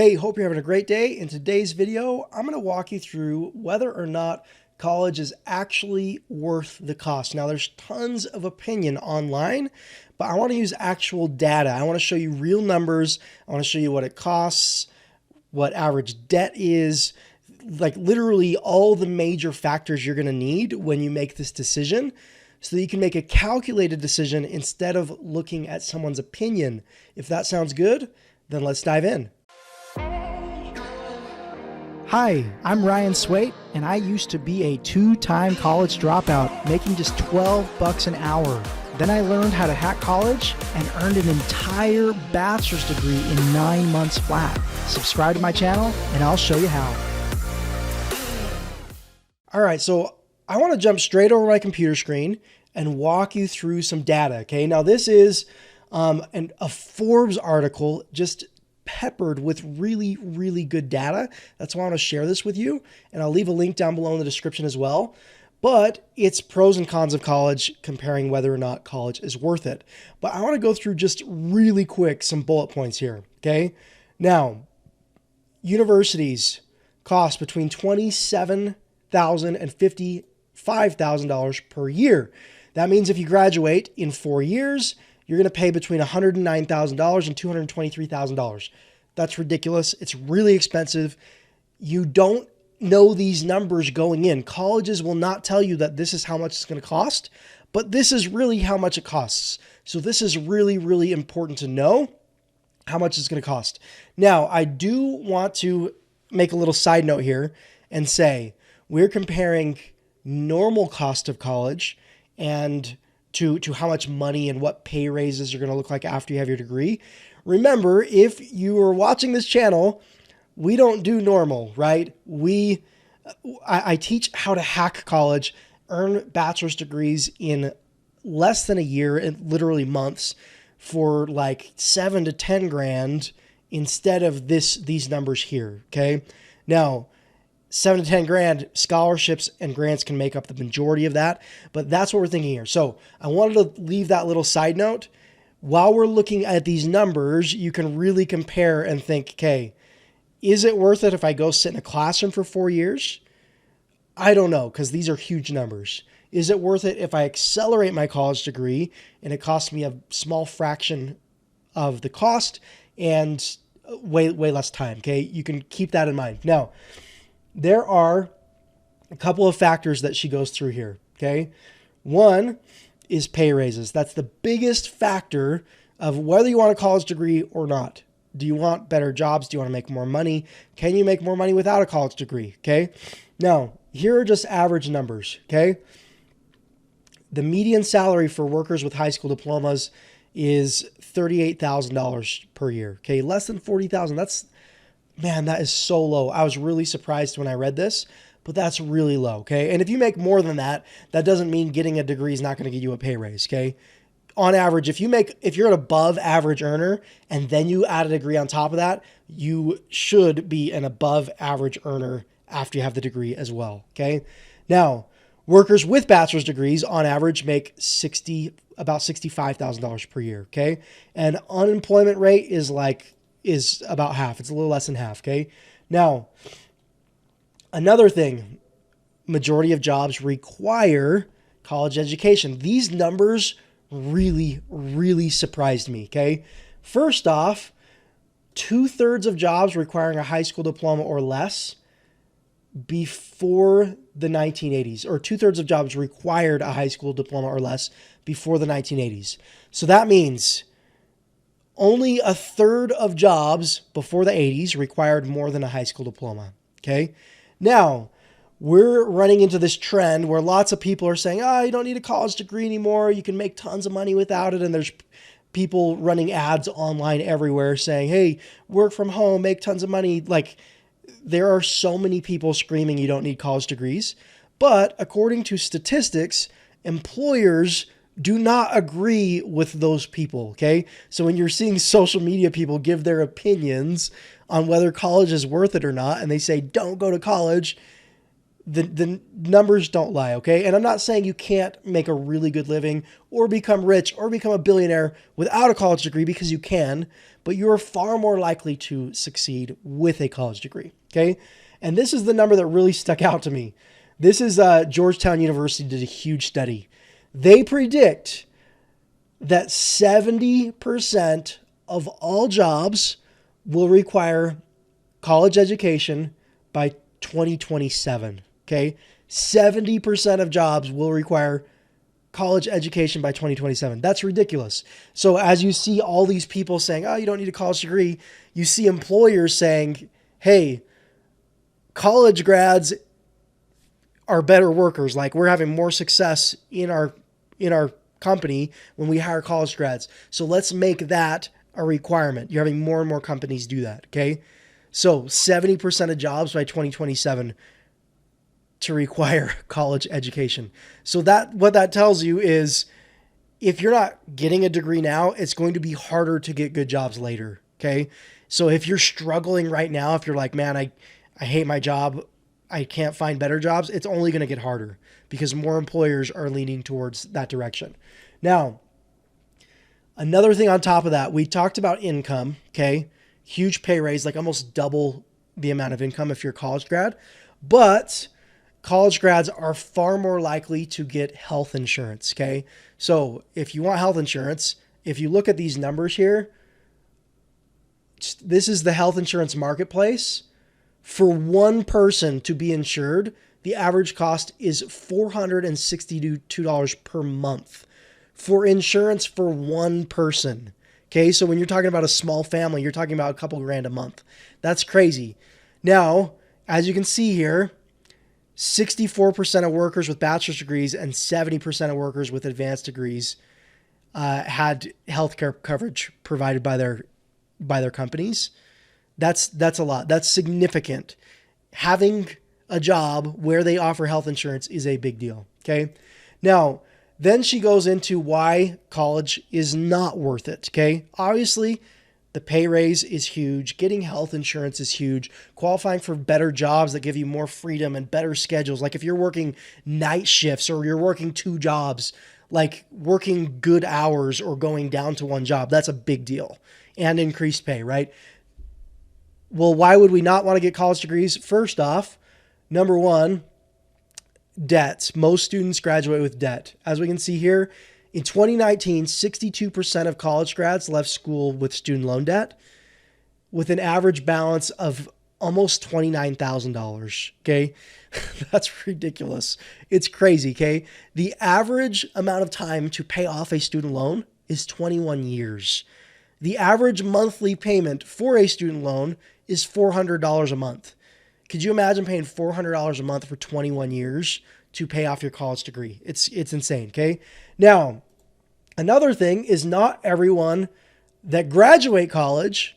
Hey, hope you're having a great day. In today's video, I'm going to walk you through whether or not college is actually worth the cost. Now, there's tons of opinion online, but I want to use actual data. I want to show you real numbers. I want to show you what it costs, what average debt is, like literally all the major factors you're going to need when you make this decision so that you can make a calculated decision instead of looking at someone's opinion. If that sounds good, then let's dive in. Hi, I'm Ryan Swayt, and I used to be a two-time college dropout, making just $12 an hour. Then I learned how to hack college and earned an entire bachelor's degree in 9 months flat. Subscribe to my channel, and I'll show you how. All right, so I want to jump straight over my computer screen and walk you through some data, okay? Now, this is a Forbes article just peppered with really, really good data. That's why I want to share this with you. And I'll leave a link down below in the description as well. But it's pros and cons of college, comparing whether or not college is worth it. But I want to go through just really quick some bullet points here, okay? Now, universities cost between $27,000 and $55,000 per year. That means if you graduate in 4 years, you're going to pay between $109,000 and $223,000. That's ridiculous. It's really expensive. You don't know these numbers going in. Colleges will not tell you that this is how much it's going to cost, but this is really how much it costs. So this is really, really important to know how much it's going to cost. Now, I do want to make a little side note here and say we're comparing normal cost of college and to how much money and what pay raises are going to look like after you have your degree. Remember, if you are watching this channel, we don't do normal, right? I teach how to hack college, earn bachelor's degrees in less than a year, and literally months, for like 7 to 10 grand instead of these numbers here, okay? Now, 7 to 10 grand, scholarships and grants can make up the majority of that, but that's what we're thinking here. So I wanted to leave that little side note. While we're looking at these numbers, you can really compare and think, okay, is it worth it if I go sit in a classroom for 4 years? I don't know, because these are huge numbers. Is it worth it if I accelerate my college degree and it costs me a small fraction of the cost and way less time, okay? You can keep that in mind. Now, there are a couple of factors that she goes through here, okay? One is pay raises. That's the biggest factor of whether you want a college degree or not. Do you want better jobs? Do you want to make more money? Can you make more money without a college degree, okay? Now, here are just average numbers, okay? The median salary for workers with high school diplomas is $38,000 per year, okay? Less than $40,000. Man, that is so low. I was really surprised when I read this, but that's really low, okay? And if you make more than that, that doesn't mean getting a degree is not going to get you a pay raise, okay? On average, if you're an above average earner and then you add a degree on top of that, you should be an above average earner after you have the degree as well, okay? Now, workers with bachelor's degrees on average make about $65,000 per year, okay? And unemployment rate is about half. It's a little less than half, okay? Now, another thing, majority of jobs require college education. These numbers really, really surprised me, okay? First off, 2/3 of jobs requiring a high school diploma or less before the 1980s, or 2/3 of jobs required a high school diploma or less before the 1980s. So that means only 1/3 of jobs before the 80s required more than a high school diploma, okay? Now, we're running into this trend where lots of people are saying, you don't need a college degree anymore. You can make tons of money without it. And there's people running ads online everywhere saying, hey, work from home, make tons of money. Like, there are so many people screaming you don't need college degrees. But according to statistics, employers do not agree with those people, okay? So when you're seeing social media people give their opinions on whether college is worth it or not, and they say, don't go to college, The numbers don't lie, okay? And I'm not saying you can't make a really good living or become rich or become a billionaire without a college degree, because you can, but you are far more likely to succeed with a college degree, okay? And this is the number that really stuck out to me. This is Georgetown University did a huge study. They predict that 70% of all jobs will require college education by 2027. Okay. 70% of jobs will require college education by 2027. That's ridiculous. So as you see all these people saying, oh, you don't need a college degree, you see employers saying, hey, college grads are better workers. Like, we're having more success in our company when we hire college grads. So let's make that a requirement. You're having more and more companies do that. Okay. So 70% of jobs by 2027 to require college education. So what that tells you is, if you're not getting a degree now, it's going to be harder to get good jobs later. Okay. So if you're struggling right now, if you're like, man, I hate my job, I can't find better jobs, it's only going to get harder because more employers are leaning towards that direction. Now, another thing on top of that, we talked about income. Okay. Huge pay raise, like almost double the amount of income if you're a college grad, but college grads are far more likely to get health insurance. Okay. So if you want health insurance, if you look at these numbers here, this is the health insurance marketplace. For one person to be insured, the average cost is $462 per month for insurance for one person. Okay. So when you're talking about a small family, you're talking about a couple grand a month. That's crazy. Now, as you can see here, 64% of workers with bachelor's degrees and 70% of workers with advanced degrees had healthcare coverage provided by their companies. That's a lot. That's significant. Having a job where they offer health insurance is a big deal. Okay. Now, then she goes into why college is not worth it. Okay. Obviously, the pay raise is huge. Getting health insurance is huge. Qualifying for better jobs that give you more freedom and better schedules. Like if you're working night shifts or you're working two jobs, like working good hours or going down to one job, that's a big deal. And increased pay, right? Well, why would we not want to get college degrees? First off, number one, debts. Most students graduate with debt. As we can see here, in 2019, 62% of college grads left school with student loan debt, with an average balance of almost $29,000. Okay. That's ridiculous. It's crazy. Okay. The average amount of time to pay off a student loan is 21 years. The average monthly payment for a student loan is $400 a month. Could you imagine paying $400 a month for 21 years to pay off your college degree? It's insane. Okay. Now, another thing is, not everyone that graduate college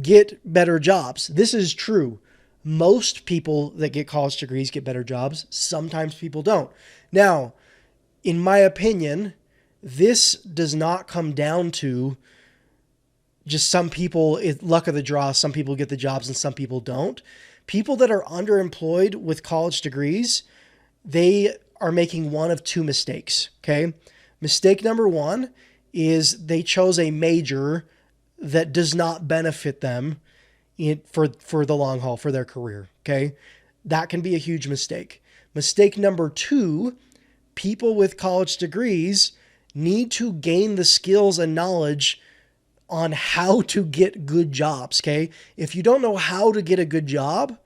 get better jobs. This is true. Most people that get college degrees get better jobs. Sometimes people don't. Now, in my opinion, this does not come down to just some people, luck of the draw. Some people get the jobs and some people don't. People that are underemployed with college degrees, they are making one of two mistakes. Okay. Mistake number one is they chose a major that does not benefit them for the long haul, for their career. Okay. That can be a huge mistake. Mistake number two, people with college degrees need to gain the skills and knowledge on how to get good jobs. Okay. If you don't know how to get a good job,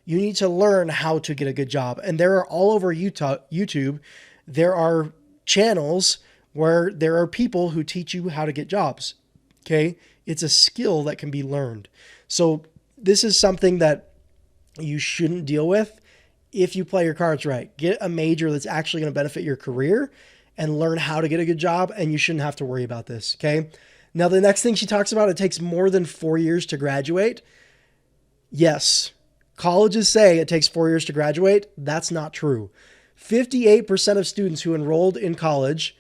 you need to learn how to get a good job. And there are all over YouTube, there are channels where there are people who teach you how to get jobs. Okay. It's a skill that can be learned. So this is something that you shouldn't deal with if you play your cards right. Get a major that's actually going to benefit your career and learn how to get a good job, and you shouldn't have to worry about this. Okay. Now, the next thing she talks about, it takes more than 4 years to graduate. Yes. Colleges say it takes 4 years to graduate. That's not true. 58% of students who enrolled in college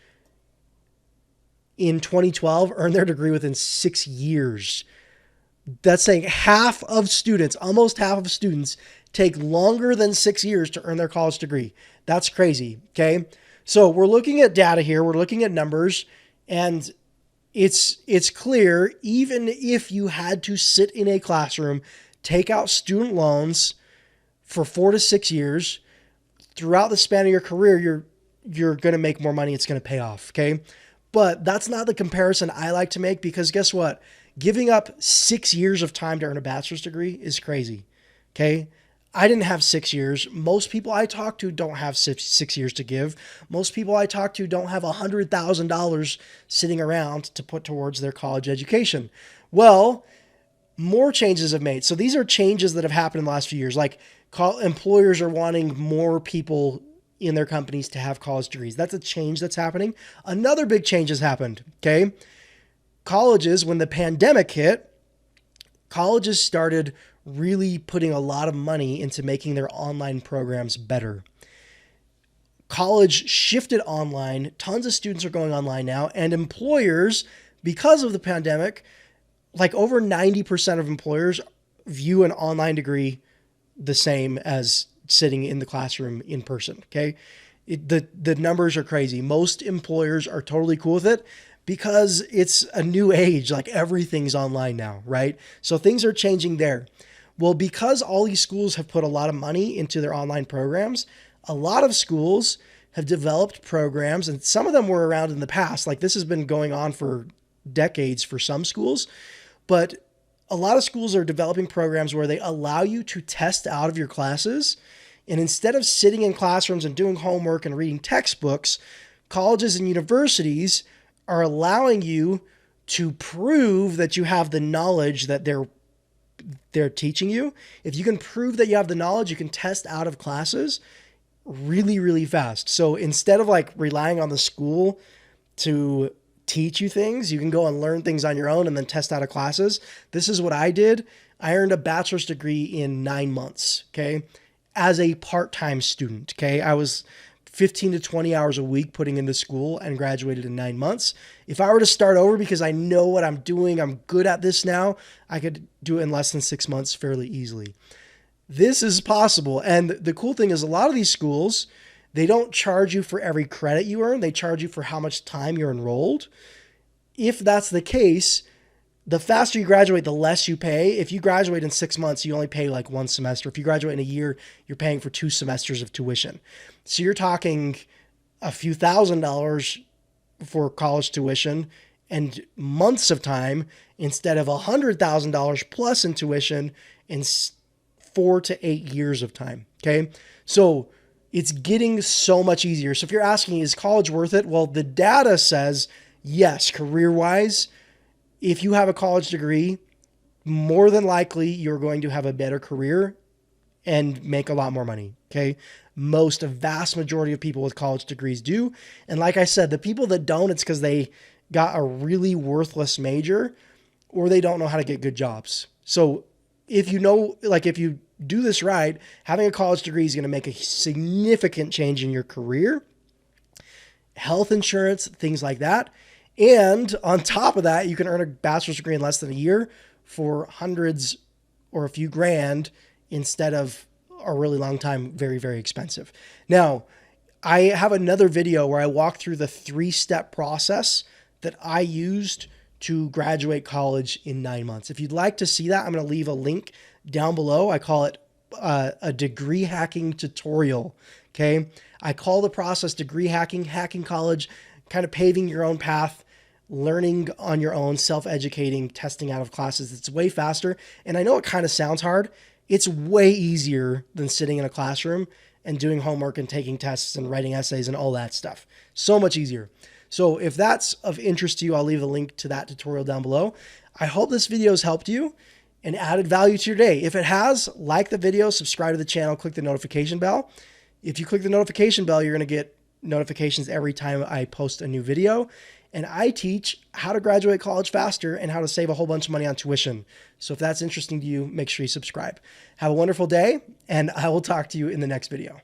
in 2012 earned their degree within 6 years. That's saying half of students, almost half of students, take longer than 6 years to earn their college degree. That's crazy. Okay. So we're looking at data here. We're looking at numbers, and it's clear, even if you had to sit in a classroom, take out student loans for 4 to 6 years, throughout the span of your career, you're going to make more money. It's going to pay off. Okay. But that's not the comparison I like to make, because guess what? Giving up 6 years of time to earn a bachelor's degree is crazy. Okay. I didn't have 6 years. Most people I talk to don't have 6 years to give. Most people I talk to don't have $100,000 sitting around to put towards their college education. Well, more changes have made. So these are changes that have happened in the last few years. Like employers are wanting more people in their companies to have college degrees. That's a change that's happening. Another big change has happened. Okay. Colleges, when the pandemic hit, colleges started really putting a lot of money into making their online programs better. College shifted online. Tons of students are going online now, and employers, because of the pandemic, like over 90% of employers view an online degree the same as sitting in the classroom in person. Okay. The numbers are crazy. Most employers are totally cool with it because it's a new age. Like everything's online now, right? So things are changing there. Well, because all these schools have put a lot of money into their online programs, a lot of schools have developed programs, and some of them were around in the past. Like this has been going on for decades for some schools, but a lot of schools are developing programs where they allow you to test out of your classes. And instead of sitting in classrooms and doing homework and reading textbooks, colleges and universities are allowing you to prove that you have the knowledge that they're teaching you. If you can prove that you have the knowledge, you can test out of classes really, really fast. So instead of like relying on the school to teach you things, you can go and learn things on your own and then test out of classes. This is what I did. I earned a bachelor's degree in 9 months. Okay. As a part-time student. Okay. I was 15 to 20 hours a week putting into school and graduated in 9 months. If I were to start over because I know what I'm doing, I'm good at this now, I could do it in less than 6 months fairly easily. This is possible. And the cool thing is a lot of these schools, they don't charge you for every credit you earn. They charge you for how much time you're enrolled. If that's the case, the faster you graduate, the less you pay. If you graduate in 6 months, you only pay like 1 semester. If you graduate in a year, you're paying for 2 semesters of tuition. So you're talking a few $1,000s for college tuition and months of time instead of $100,000 plus in tuition in 4 to 8 years of time. Okay. So it's getting so much easier. So if you're asking, is college worth it? Well, the data says yes, career-wise. If you have a college degree, more than likely you're going to have a better career and make a lot more money. Okay. A vast majority of people with college degrees do. And like I said, the people that don't, it's because they got a really worthless major or they don't know how to get good jobs. So if you do this right, having a college degree is going to make a significant change in your career, health insurance, things like that. And on top of that, you can earn a bachelor's degree in less than a year for hundreds or a few grand instead of a really long time, very, very expensive. Now, I have another video where I walk through the 3-step process that I used to graduate college in 9 months. If you'd like to see that, I'm going to leave a link down below. I call it a degree hacking tutorial. Okay. I call the process degree hacking, hacking college, kind of paving your own path, learning on your own, self-educating, testing out of classes. It's way faster. And I know it kind of sounds hard. It's way easier than sitting in a classroom and doing homework and taking tests and writing essays and all that stuff. So much easier. So if that's of interest to you, I'll leave a link to that tutorial down below. I hope this video has helped you and added value to your day. If it has, like the video, subscribe to the channel, click the notification bell. If you click the notification bell, you're going to get notifications every time I post a new video. And I teach how to graduate college faster and how to save a whole bunch of money on tuition. So if that's interesting to you, make sure you subscribe. Have a wonderful day, and I will talk to you in the next video.